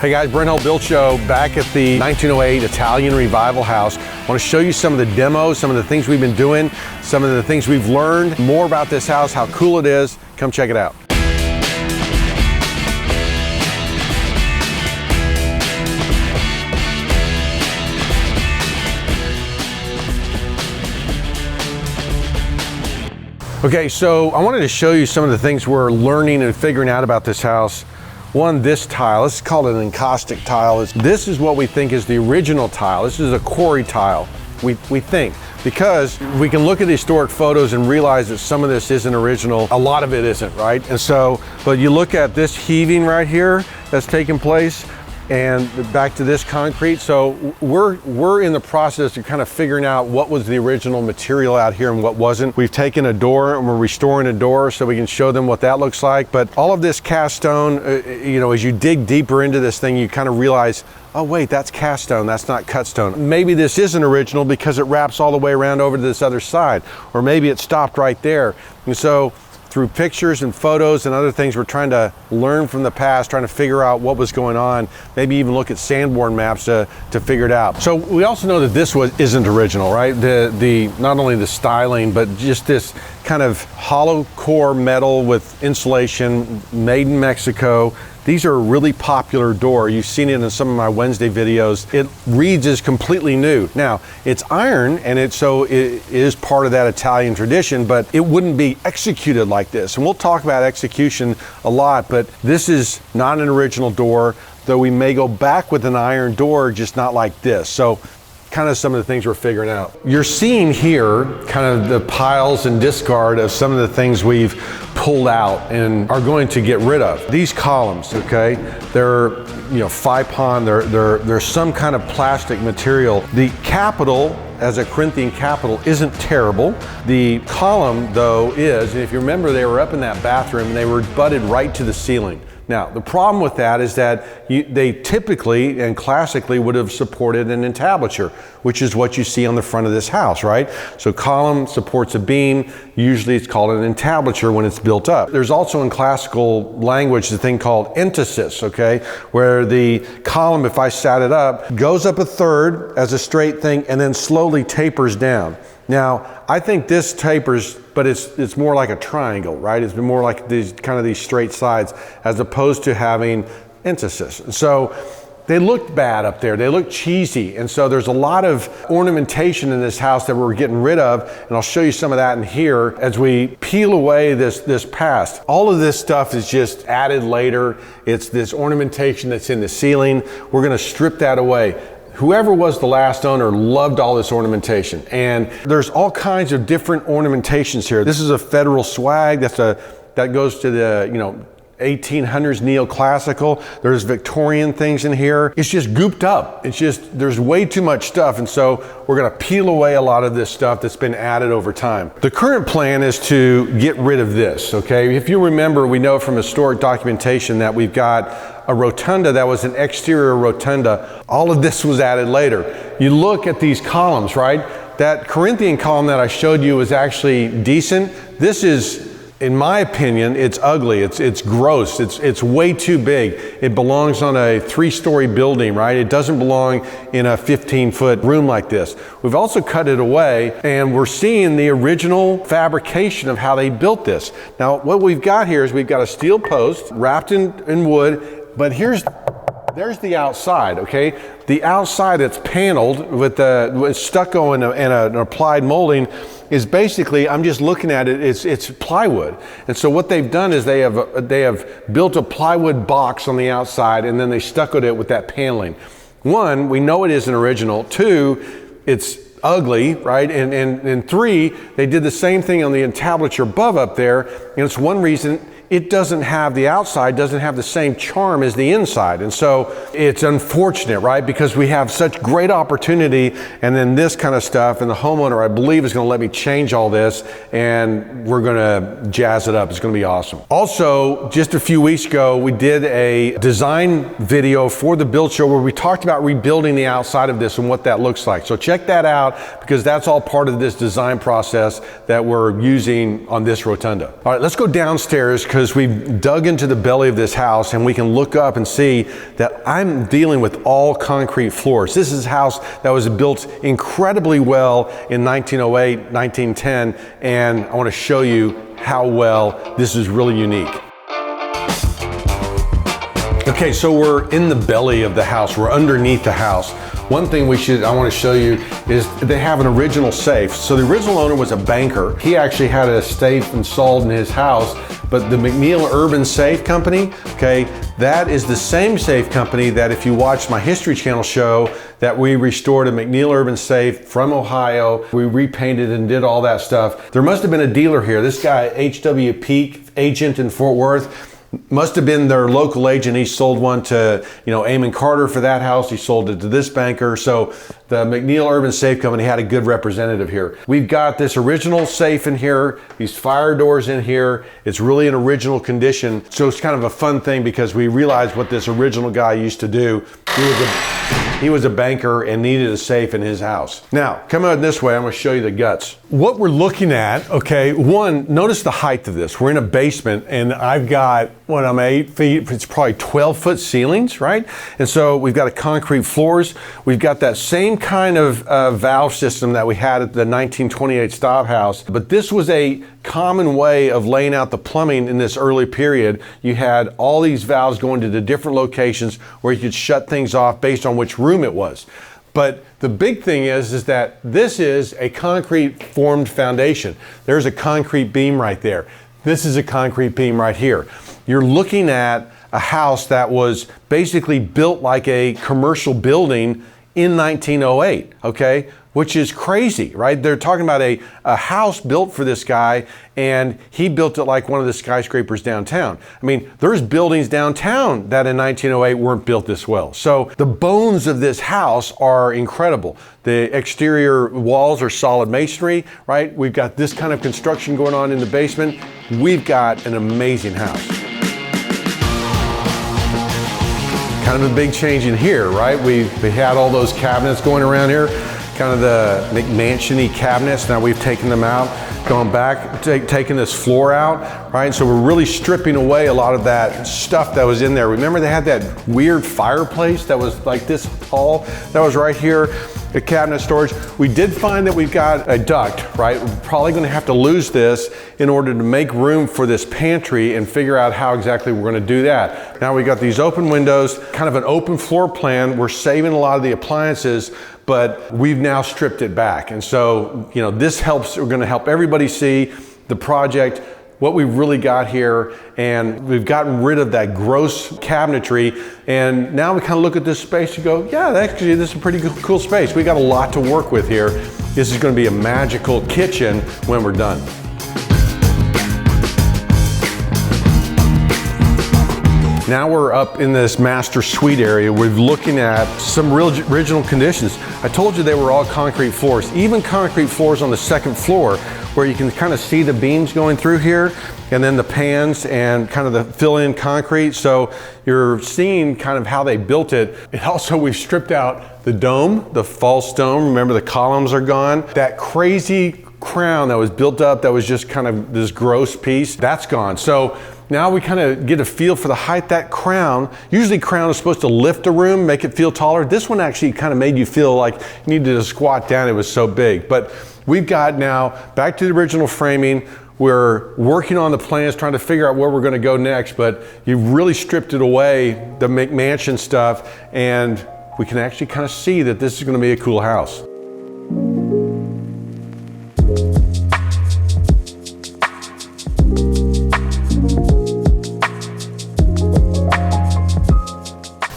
Hey guys, Brent Hull Build Show back at the 1908 Italian Revival House. I want to show you some of the demos, some of the things we've been doing, some of the things we've learned, more about this house, how cool it is. Come check it out. Okay, so I wanted to show you some of the things we're learning and figuring out about this house. One, this tile, this is called an encaustic tile. This is what we think is the original tile. This is a quarry tile, we think, because we can look at historic photos and realize that some of this isn't original. A lot of it isn't, right? And so, but you look at this heaving right here that's taking place, and back to this concrete. So we're in the process of kind of figuring out what was the original material out here and what wasn't. We've taken a door and we're restoring a door so we can show them what that looks like. But all of this cast stone, as you dig deeper into this thing, you kind of realize, oh wait, that's cast stone, that's not cut stone. Maybe this isn't original because it wraps all the way around over to this other side, or maybe it stopped right there. And so through pictures and photos and other things, we're trying to learn from the past, trying to figure out what was going on, maybe even look at Sanborn maps to figure it out. So we also know that this isn't original, right? Not only the styling, but just this kind of hollow core metal with insulation, made in Mexico. These are a really popular door. You've seen it in some of my Wednesday videos. It reads as completely new. Now, it's iron, and it is part of that Italian tradition, but it wouldn't be executed like this. And we'll talk about execution a lot, but this is not an original door, though we may go back with an iron door, just not like this. So kind of some of the things we're figuring out. You're seeing here kind of the piles and discard of some of the things we've pulled out and are going to get rid of. These columns, okay, they're FIPON, they're some kind of plastic material. The capital, as a Corinthian capital, isn't terrible. The column, though, is, and if you remember, they were up in that bathroom and they were butted right to the ceiling. Now, the problem with that is that they typically and classically would have supported an entablature, which is what you see on the front of this house, right? So column supports a beam. Usually it's called an entablature when it's built up. There's also in classical language the thing called entasis, okay? Where the column, if I sat it up, goes up a third as a straight thing and then slowly tapers down. Now, I think this tapers, but it's more like a triangle, right? It's more like these straight sides as opposed to having entasis. And so they looked bad up there. They look cheesy. And so there's a lot of ornamentation in this house that we're getting rid of. And I'll show you some of that in here as we peel away this past. All of this stuff is just added later. It's this ornamentation that's in the ceiling. We're going to strip that away. Whoever was the last owner loved all this ornamentation, and there's all kinds of different ornamentations here. This is a federal swag that goes to the 1800s neoclassical. There's Victorian things in here. It's just gooped up. There's way too much stuff, and so we're gonna peel away a lot of this stuff that's been added over time. The current plan is to get rid of this, okay? If you remember, we know from historic documentation that we've got a rotunda that was an exterior rotunda. All of this was added later. You look at these columns, right? That Corinthian column that I showed you was actually decent. This is, in my opinion, it's ugly, it's gross, it's way too big. It belongs on a 3-story building, right? It doesn't belong in a 15-foot room like this. We've also cut it away, and we're seeing the original fabrication of how they built this. Now, what we've got here is we've got a steel post wrapped in wood, but there's the outside, okay? The outside that's paneled with stucco and an applied molding is basically, I'm just looking at it, it's plywood. And so what they've done is they have built a plywood box on the outside, and then they stuccoed it with that paneling. One, we know it isn't original. Two, it's ugly, right? And three, they did the same thing on the entablature above up there, and it's one reason it doesn't have, the outside doesn't have the same charm as the inside. And so it's unfortunate, right? Because we have such great opportunity, and then this kind of stuff, and the homeowner, I believe, is gonna let me change all this, and we're gonna jazz it up. It's gonna be awesome. Also, just a few weeks ago, we did a design video for the build show where we talked about rebuilding the outside of this and what that looks like. So check that out, because that's all part of this design process that we're using on this rotunda. All right, let's go downstairs, because because we've dug into the belly of this house and we can look up and see that I'm dealing with all concrete floors. This is a house that was built incredibly well in 1908, 1910, and I want to show you how well this is really unique. Okay, so we're in the belly of the house. We're underneath the house. One thing I want to show you is they have an original safe. So the original owner was a banker. He actually had a safe installed in his house, but the McNeil Urban Safe Company, okay, that is the same safe company that if you watch my History Channel show, that we restored a McNeil Urban Safe from Ohio. We repainted and did all that stuff. There must have been a dealer here. This guy, H.W. Peak, agent in Fort Worth, must have been their local agent. He sold one to, Amon Carter for that house. He sold it to this banker. So the McNeil Urban Safe Company had a good representative here. We've got this original safe in here, these fire doors in here. It's really in original condition. So it's kind of a fun thing because we realized what this original guy used to do. He was a banker and needed a safe in his house. Now, come out this way, I'm gonna show you the guts. What we're looking at, okay, one, notice the height of this. We're in a basement and I've got, I'm 8 feet, it's probably 12-foot ceilings, right? And so we've got a concrete floors. We've got that same kind of valve system that we had at the 1928 Staub House, but this was a common way of laying out the plumbing in this early period. You had all these valves going to the different locations where you could shut things off based on which room it was. But the big thing is that this is a concrete formed foundation. There's a concrete beam right there. This is a concrete beam right here. You're looking at a house that was basically built like a commercial building in 1908, okay? Which is crazy, right? They're talking about a house built for this guy, and he built it like one of the skyscrapers downtown. I mean, there's buildings downtown that in 1908 weren't built this well. So the bones of this house are incredible. The exterior walls are solid masonry, right? We've got this kind of construction going on in the basement. We've got an amazing house. Kind of a big change in here, right? We had all those cabinets going around here, kind of the McMansion-y cabinets. Now we've taken them out, gone back, taken this floor out, right? So we're really stripping away a lot of that stuff that was in there. Remember they had that weird fireplace that was like this tall? That was right here, the cabinet storage. We did find that we've got a duct, right? We're probably gonna have to lose this in order to make room for this pantry and figure out how exactly we're gonna do that. Now we got these open windows, kind of an open floor plan. We're saving a lot of the appliances, but we've now stripped it back. And so, this helps, we're gonna help everybody see the project, what we've really got here, and we've gotten rid of that gross cabinetry, and now we kind of look at this space and go, yeah, actually this is a pretty cool space. We got a lot to work with here. This is gonna be a magical kitchen when we're done. Now we're up in this master suite area. We're looking at some real original conditions. I told you they were all concrete floors, even concrete floors on the second floor where you can kind of see the beams going through here and then the pans and kind of the fill-in concrete. So you're seeing kind of how they built it. And also we've stripped out the dome, the false dome. Remember the columns are gone. That crazy crown that was built up that was just kind of this gross piece, that's gone. So now we kind of get a feel for the height. That crown, usually crown is supposed to lift a room, make it feel taller. This one actually kind of made you feel like you needed to squat down, it was so big. But we've got now, back to the original framing, we're working on the plans, trying to figure out where we're gonna go next, but you've really stripped it away, the McMansion stuff, and we can actually kind of see that this is gonna be a cool house.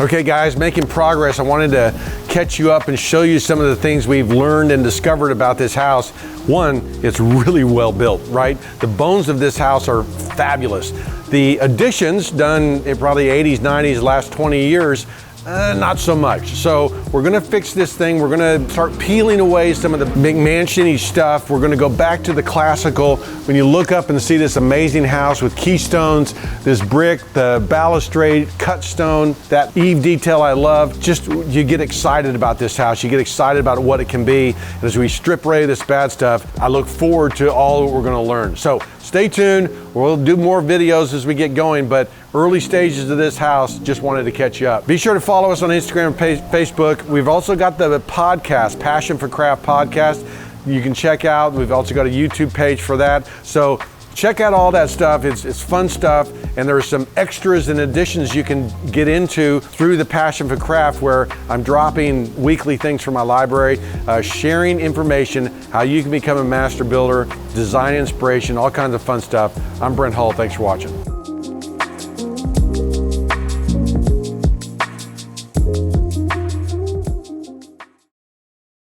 Okay guys, making progress. I wanted to catch you up and show you some of the things we've learned and discovered about this house. One, it's really well built, right? The bones of this house are fabulous. The additions done in probably 80s, 90s, last 20 years, Not so much. So we're gonna fix this thing. We're gonna start peeling away some of the McMansion-y stuff. We're gonna go back to the classical. When you look up and see this amazing house with keystones, this brick, the balustrade, cut stone, that eave detail I love, just you get excited about this house. You get excited about what it can be. And as we strip away this bad stuff, I look forward to all that we're gonna learn. So stay tuned. We'll do more videos as we get going, but early stages of this house, just wanted to catch you up. Be sure to follow us on Instagram and Facebook. We've also got the podcast, Passion for Craft podcast. You can check out. We've also got a YouTube page for that. So check out all that stuff. It's fun stuff, and there are some extras and additions you can get into through the Passion for Craft, where I'm dropping weekly things from my library, sharing information, how you can become a master builder, design inspiration, all kinds of fun stuff. I'm Brent Hull. Thanks for watching.